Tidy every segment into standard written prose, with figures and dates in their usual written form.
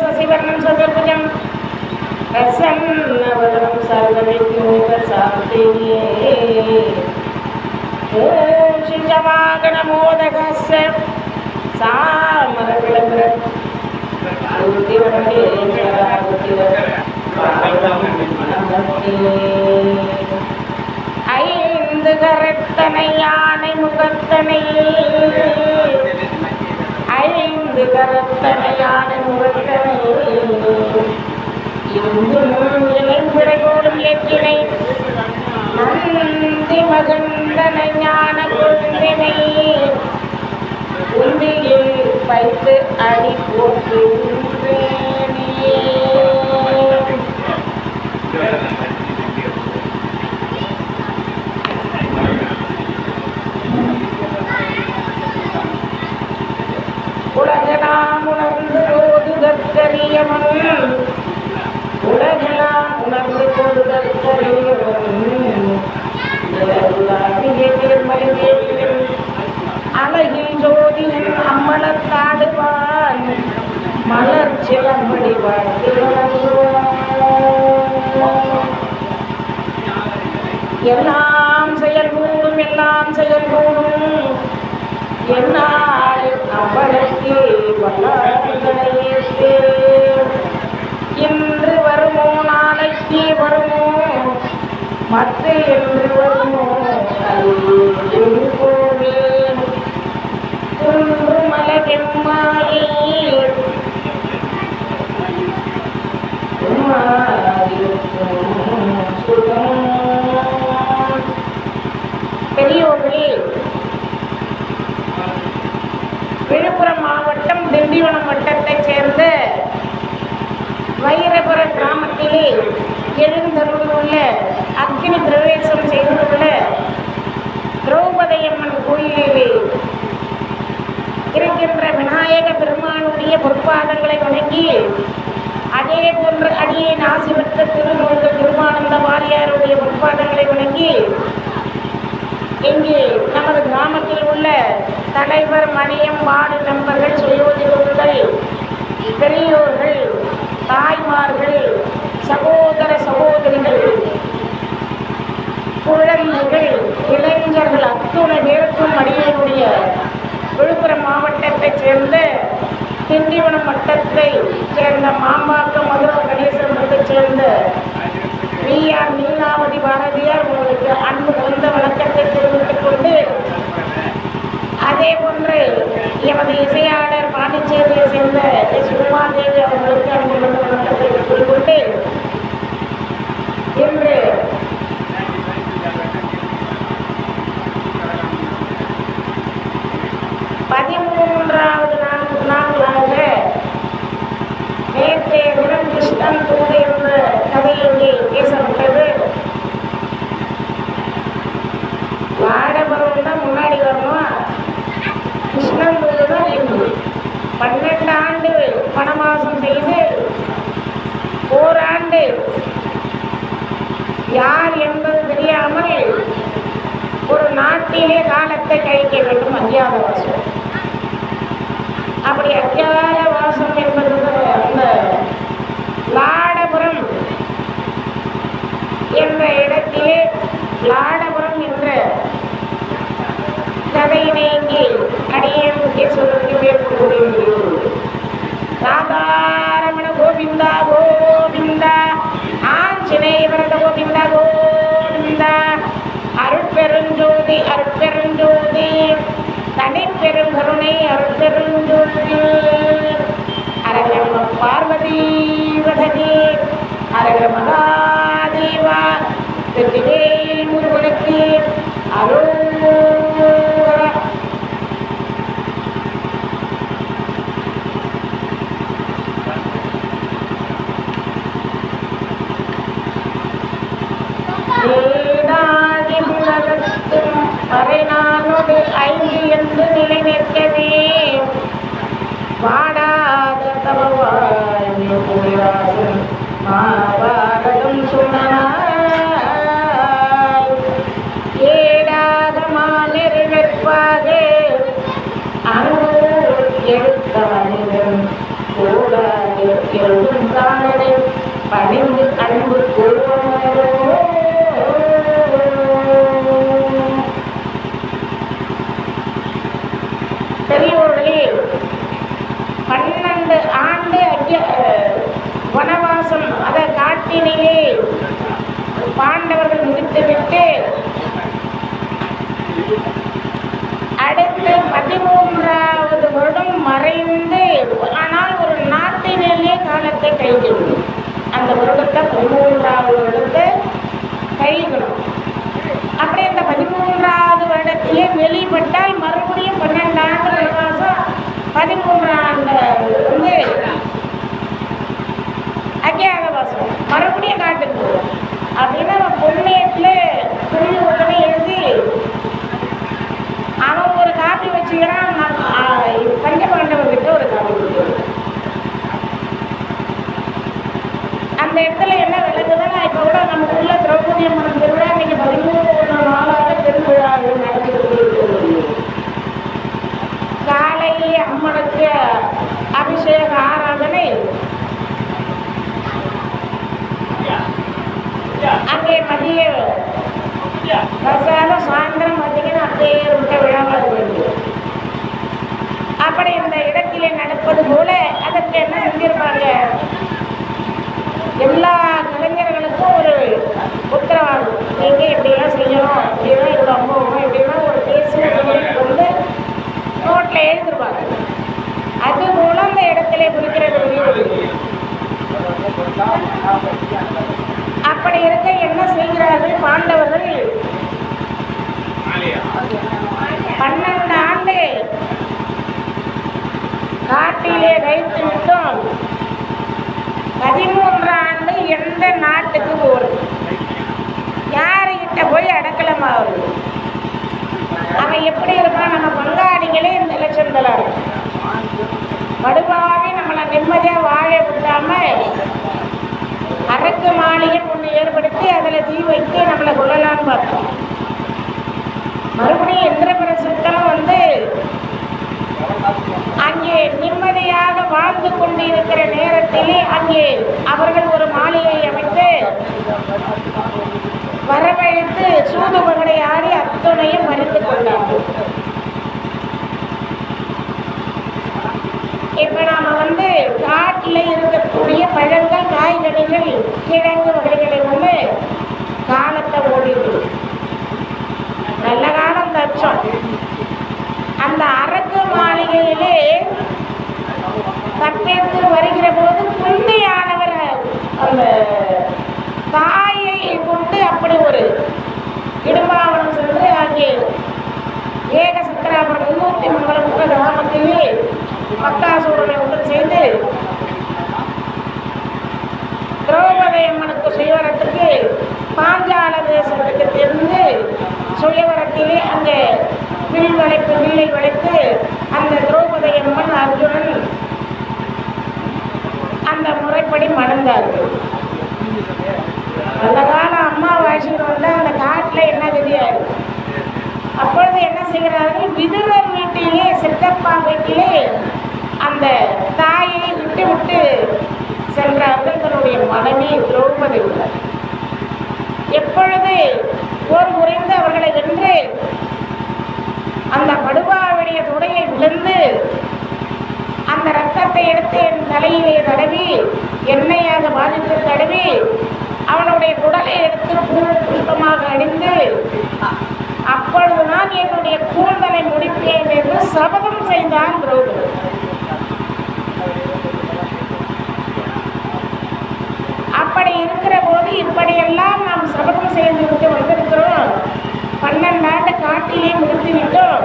சசிவர்ணம் சதுர்புஜம் பிரசன்னவதனம் சர்வவிக்னோபசாந்தியே ஓம் சிஞ்சமாகணமோதகஸ்ய சாமரவிளம்பர ஐந்து கரத்தனை யானை முகத்தனை ஐந்து கரத்தனை யானை முகத்தனை இளைஞரையோடும் ஏற்றினை நந்தி மகந்தனை ஞான கொள்ந்தினை உந்தியில் வைத்து அடி போற்றுகின்றேனே. உலகெல்லாம் உணர்ந்து போதுதற்கரியவன் உலகெல்லாம் உணர்ந்து போதுதற்கரியவன் அழகில் ஜோதியின் அம்மலத்தாடுவான் மலர் சிலம்படி வாழ்த்து எல்லாம் செயல்கூடும் எல்லாம் செயல்கூடும் என்னால் அவளுக்கு வளர்ந்தே இன்று வருமோ நாளைக்கு வருமோ மற்ற என்று வருமோ போவே குன்று மலகெம்மாயே பெரியோர்களே, விழுப்புரம் மாவட்டம் திண்டிவனம் வட்டத்தைச் சேர்ந்த வைரபுர கிராமத்திலே எழுந்தருளுள்ள அக்னி பிரவேசம் செய்துள்ள திரௌபதியம்மன் கோயிலிலே இருக்கின்ற விநாயக பெருமானுடைய பொற்பாதங்களை வணங்கி, அதே போன்று அடியேன் ஆசி பெற்ற திருமுருக திருமானந்த வாரியாருடைய பொற்பாதங்களை வணங்கி, இங்கே நமது கிராமத்தில் உள்ள தலைவர் மணியம் வார்டு மெம்பர்கள் சுயோஜிகள் பெரியோர்கள் தாய்மார்கள் சகோதர சகோதரிகள் குழந்தைகள் இளைஞர்கள் அத்துணை பேருக்கும் அடியேனுடைய விழுப்புரம் மாவட்டத்தைச் சேர்ந்த திண்டிவனம் வட்டத்தை சேர்ந்த மாம்பாக்கம் மதுரை கணேசபுரத்தைச் சேர்ந்த வி.ஆர். நீலாவதி பாரதியார் உங்களுக்கு அன்பு கலந்த வணக்கத்தை தெரிவித்துக் கொண்டு, அதே போன்று எமது இசையாளர் பாண்டிச்சேரியை சேர்ந்த சுகுமாதேவி அவர்களுக்கு அன்பு கலந்த வணக்கத்தை கூறிக்கொண்டு, இன்று பதிமூன்றாவது நாளாக நேற்றைய தினம் கிருஷ்ணன் தூது என்ற கதை இங்கே பேசப்பட்டது. வாடபுரம் தான் முன்னாடி வரணும், கிருஷ்ணன் தூது தான் இருந்து 12 ஆண்டு வனவாசம் செய்து ஓராண்டு யார் என்பது தெரியாமல் ஒரு நாட்டிலே காலத்தை கழிக்க வேண்டும், அஞ்ஞாத வாசம். அப்படி அஞ்ஞாத வாசம் என்பது அந்த லாடபுரம் என்ற இடத்திலே லாடபுரம் என்ற கதையினை இங்கே அடியேனுக்கு சொல்லுக்கு மேற்கொள்கிறேன். ராதாரமண கோவிந்தா கோவிந்தா, ஆஞ்சநேய வரத கோவிந்தா கோவிந்தா, அருட்பெருஞ்சோதி அருட்பெருஞ்சோதி, தனிப்பெரும் கருணை அருட்பெருஞ்சோதி. அரகர பார்வதி வதனி, அரகர மகாதேவா, வெற்றிவேல் முருகனுக்கு அரோகரா. மறைநானோடு 5 என்று நிலை நிற்கவே வாடாத தவவாய் மாபாரதம் சொன்னார். பணிந்து அன்பு பெரியோர்களே, 12 ஆண்டு வனவாசம் அதை காட்டினிலே பாண்டவர்கள் முடித்துவிட்டு அடுத்து 13வது வருடம் மறைந்து, ஆனால் ஒரு நாட்டிலேயே காலத்தை கழிக்கணும். அந்த வருடத்தை 13வது வருடத்தை கழிக்கணும். அப்படியே அந்த 13வது வருடத்திலே வெளிப்பட்டால் மறுபடியும் 12 ஆண்டு வனவாசம், 13ஆண்டு வந்து அஜ்ஞாதவாசம், மறுபடியும் காட்டுக்கு போவோம் அப்படின்னு பொன்னியத்தில் புரிஞ்சு உடனே எழுதி அவன் ஒரு காப்பி வச்சுக்கிறான். பஞ்சபாண்டவர்கிட்ட ஒரு காப்பி கொடுக்குறான். அந்த இடத்துல என்ன விளக்குதுன்னா, இப்போ கூட நம்ம உள்ள திரௌபதி அம்மன் திருவிழா இன்னைக்கு 13 நாளாக திருவிழாவில் நடந்துட்டு காலையிலே அம்மனுக்கு அபிஷேக ஆராதனை, அங்கே மதிய பிரசாதம், சாயந்தரம் பார்த்தீங்கன்னா அப்படியே விட்ட விழாவாக இருக்கு. அப்படி இந்த இடத்திலே நடப்பது போல அதற்கு என்ன செஞ்சிருப்பாங்க, எல்லா கலைஞர்களுக்கும் ஒரு உத்தரவாதம், நீங்கள் இப்படிலாம் செய்யணும், இப்படிலாம் இவ்வளோ அம்மாவும் இப்படிலாம் ஒரு பேசி வந்து நோட்டில் எழுதிருப்பாங்க. அது மூலம் அந்த இடத்திலே குறிக்கிறது. அப்படி இருக்க என்ன செய்கிறார்கள் பாண்டவர்கள், 12 ஆண்டு காட்டிலே வைத்து விட்டோம். 13 ஆண்டு எந்த நாட்டுக்கு போறது, யாருகிட்ட போய் அடக்கலமாவது, அவன் எப்படி இருக்கான், நம்ம பங்காளிகளே இந்த லட்சம் படுபாவே நம்மளை நிம்மதியாக வாழ விட்டாம அரக்கு மாளிகை ஒன்று ஏற்படுத்தி அதில் தீ வைத்து நம்மளை கொள்ளலான்னு பார்த்தோம். மறுபடியும் இந்திரபிரசத்தம் வந்து அங்கே நிம்மதியாக வாழ்ந்து கொண்டு இருக்கிற நேரத்திலே அங்கே அவர்கள் ஒரு மாளிகை அமைத்து வரவழைத்து சூது பகடை ஆடி அத்துணையும் மறித்து கொண்டார்கள். இப்ப நாம வந்து காட்டில் இருக்கக்கூடிய பழங்கள், காய்கறிகள், கிழங்கு வகைகளை வந்து காலத்தை ஓடிடுது. நல்ல காலம் தச்சோம். அந்த அரக்கு மாளிகையிலே தப்பித்து வருகிற போது குந்தியானவர் அந்த தாயை கொண்டு அப்படி ஒரு இடும்பாவனம் சென்று அங்கே ஏக சக்கராபுரம் 303 கிராமத்திலே பக்காசூரனை ஒன்று செய்து திரௌபதி அம்மனுக்கு சுயவரத்துக்கு பாஞ்சால தேசத்துக்கு தெரிந்து சுயவரத்திலே அங்கே வில் வளைப்பு வில்லை வளைத்து அந்த திரௌபதி அம்மன் அர்ஜுனன் அந்த முறைப்படி மணந்தார்கள். அந்த காலம் அம்மாவாசின்னு வந்தால் அந்த காட்டில் என்ன கதியாரு. அப்பொழுது என்ன செய்கிறார்கள், விதுரர் வீட்டிலே சித்தப்பா வீட்டிலே அந்த தாயை விட்டு விட்டு சென்றார்கள் தன்னுடைய மனைவி திரௌபதி உள்ளார். எப்பொழுது போர் முறைந்து அவர்களை வென்று அந்த படுபாவுடைய துடையை விழுந்து அந்த ரத்தத்தை எடுத்து என் தலையிலே தடவி எண்ணெயாக பாதித்து தடவி அவனுடைய குடலை எடுத்து புஷ்பமாக அணிந்து அப்பொழுது நான் என்னுடைய கூந்தலை முடிப்பேன் என்று சபதம் செய்தான் திரௌபதி. அப்படி இருக்கிற போது இப்படியெல்லாம் நாம் சபதம் செய்து விட்டு வந்திருக்கிறோம். 12 ஆண்டு காட்டிலே முடித்து விட்டோம்.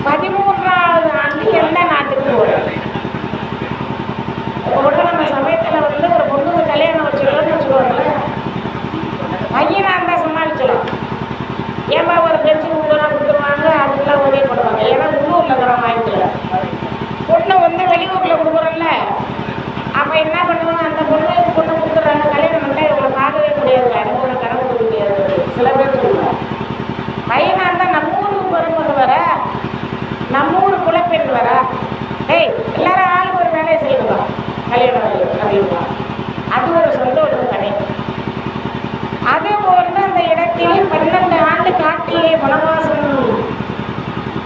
13வது ஆண்டு எந்த நாட்டுக்கு போகிறோம். நம்ம சமயத்தில் வந்து ஒரு பொண்ணுக்கு கல்யாணம் வச்சுக்கலாம்னு வச்சுக்கோங்கள, பையனாக இருந்தால் சமாளிச்சிடலாம். ஏமா ஒரு கட்சி கொடுத்துருவாங்க, அதுக்கெல்லாம் உதவி பண்ணுவாங்க. ஏன்னா உள்ளூரில் இருக்கிறவங்க வாங்கிக்கல. பொண்ணை வந்து வெளியூரில் கொடுக்குறோம்ல, அப்போ என்ன பண்ணுவாங்க, அந்த பொண்ணு கொடுத்துட்றாங்க, கல்யாணம் பண்ணிட்டா இவங்களை பார்க்கவே முடியாது, அனுபவ கனவு கொடுக்க முடியாது. சில பேர் சொல்லுவாங்க. பையனாக இருந்தால் நம்ம ஊருக்கு வரும்போது வர, நம்ம ஊர் குலப்பெண் வர, ஏய் எல்லாரும் ஆளுக்கு ஒரு வேலையை செய்யலாம், கல்யாணம் அப்படின்னா அது ஒரு வனவாசம்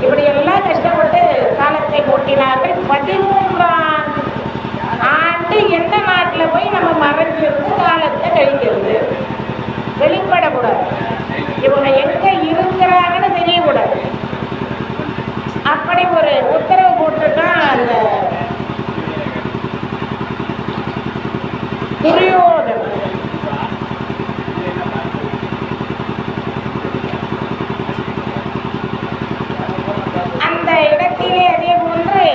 இப்படி எல்லாம் கஷ்டப்பட்டு காலத்தை ஓட்டினார்கள். 13ஆம் ஆண்டு எந்த நாட்டில் போய் நம்ம மறைஞ்சிருந்து காலத்தை கழிக்கிறது? வெளிப்படக்கூடாது. இவங்க எங்க இருக்கிறாங்கன்னு தெரியக்கூடாது. அப்படி ஒரு உத்தரவு போட்டுதான் அந்த துரியோதனன். அந்த இடத்திலே அதே போன்று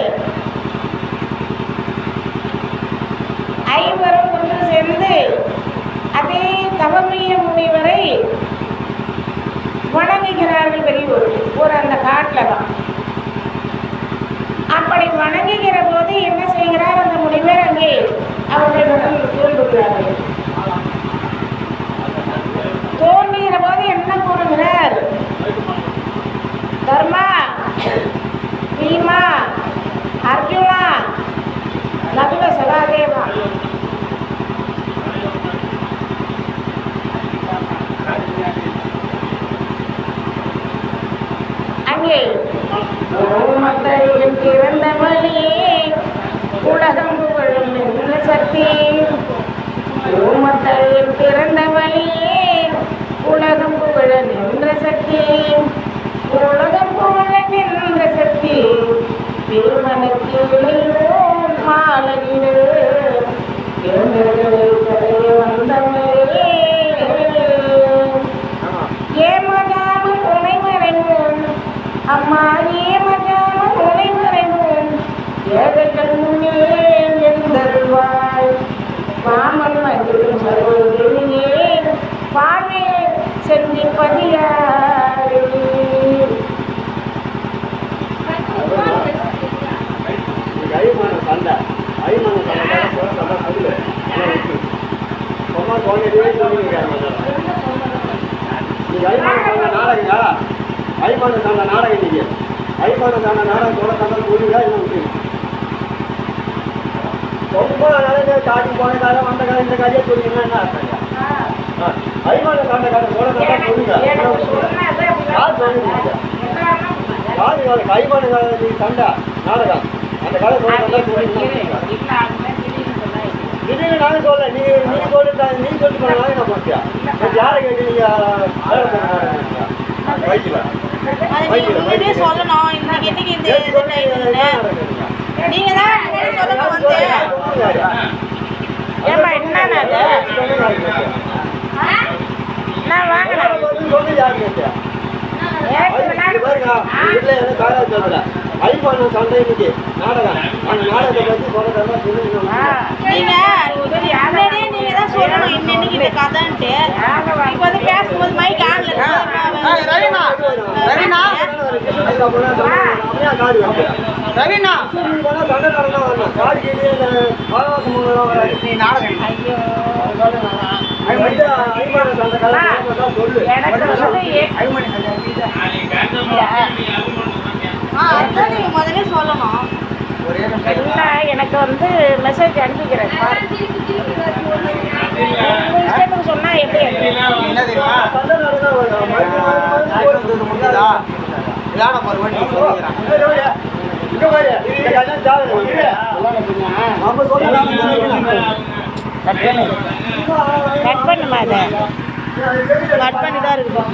ஐவரும் ஒன்று சேர்ந்து அதே தவமிய முனிவரை வணங்குகிறார்கள். ஒரு அந்த காட்டில் தான். அப்படி வணங்குகிற போது என்ன செய்கிறார் அந்த முனிவர்? அங்கே அவர்கள் தோன்றுகிறார்கள். தோன்றுகிற போது என்ன கூறுகிறார்? தர்மா, பீமா, அர்ஜுனா, நகுல, சகாதேவா, அங்கே மக்களின் பிறந்த வழியே உலகம் புகழும் என்ற சக்தி. மக்களின் பிறந்த வழியே உலகம் புகழ நின்ற சக்தி. உலகம் புகழ நின்ற சக்தி. திருமணக்கு இளையோர் மாலையிலே வந்தவரே ஏமதாமல் உனை மறைவோம். அம்மா ஏமதாமல் உனை மறைவோம். ஏழைகள் முன்னே எழுந்தருள்வாய். பாமல் மகிழும் சகோதரியே பாவே சென்றி பதியாரே. ஐமான சாண்ட நாடகம் நீங்க ஐமான சாண்ட நாடகத்தோட கதை கூலியா இல்லை விட்டு ரொம்ப நாளைக்கு காட்டி போன காலம் வந்த காலம் இந்த கதையை சொல்லிங்கன்னா என்ன அர்த்தம்? ஐமான சாண்ட கதை போல கதை சொல்லுங்க. யார் சொல்லுங்க? யாரு ஐமான கால சண்டை நாடகம் அந்த காலம் போல கதை சொல்லிங்கன்னா திடீர்னு நானும் சொல்ல நீ சொல்லிட்டு நீ சொல்லிட்டு போனாலும் என்ன பண்ணியா? யாரை கேட்டு நீங்க சொல்லணும். இன்னைக்கு என்னைக்கு நீங்க தான் சொல்லணும். வந்து ஏமா என்னன்னு அது நான் வாங்கினேன். ஐமான சண்டை இன்னைக்கு நாடகம் அந்த நாடகத்தை பற்றி சொல்றதெல்லாம் சொல்லுங்க. நீங்க தான் சொல்லணும் இன்னைக்கு இந்த கதைன்ட்டு. இப்ப வந்து பேசும்போது மைக் ஆன்ல ரவினா சண்டை நடந்தா வரணும். காடு கீழே நீ நாடகம் ஐமான சண்டை சொல்லு. நீங்க முதல்ல சொல்லணும். எனக்கு வந்து மெசேஜ் அனுப்பிக்கிறேன். இஷ்டத்துக்கு சொன்னா எப்படி என்ன தெரியுமா? கட் பண்ணுமா? அதை கட் பண்ணி தான் இருக்கும்.